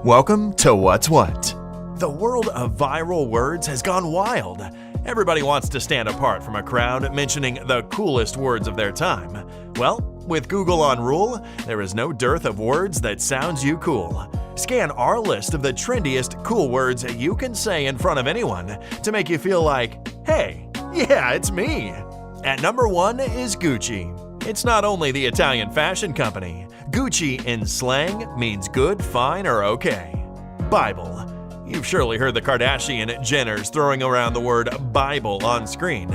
Welcome to WhatsWhat. The world of viral words has gone wild. Everybody wants to stand apart from a crowd mentioning the coolest words of their time. Well, with Google on rule, there is no dearth of words that sounds you cool. Scan our list of the trendiest cool words you can say in front of anyone to make you feel like, hey, yeah, it's me. At number 1 is Gucci. It's not only the Italian fashion company. Gucci in slang means good, fine, or okay. Bible. You've surely heard the Kardashian-Jenners throwing around the word Bible on screen.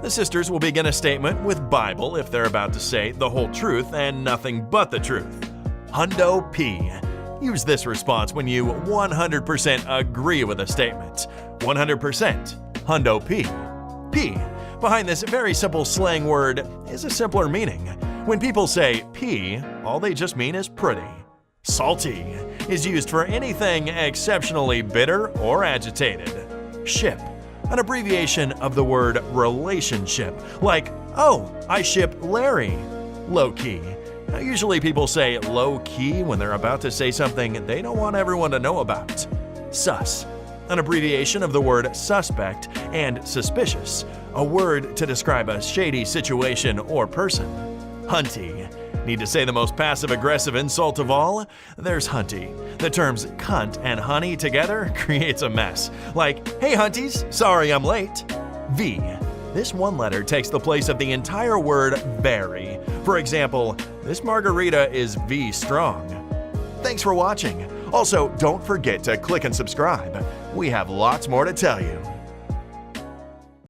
The sisters will begin a statement with Bible if they're about to say the whole truth and nothing but the truth. Hundo P. Use this response when you 100% agree with a statement. 100%. Hundo P. P. Behind this very simple slang word is a simpler meaning. When people say P, all they just mean is pretty. Salty is used for anything exceptionally bitter or agitated. Ship, an abbreviation of the word relationship, like, oh, I ship Larry. Low-key. Now, usually people say low-key when they're about to say something they don't want everyone to know about. Sus, an abbreviation of the word suspect and suspicious, a word to describe a shady situation or person. Hunty. Need to say the most passive-aggressive insult of all? There's hunty. The terms cunt and honey together creates a mess. Like, hey hunties, sorry I'm late. V. This one letter takes the place of the entire word very. For example, this margarita is V strong. Thanks for watching. Also, don't forget to click and subscribe. We have lots more to tell you.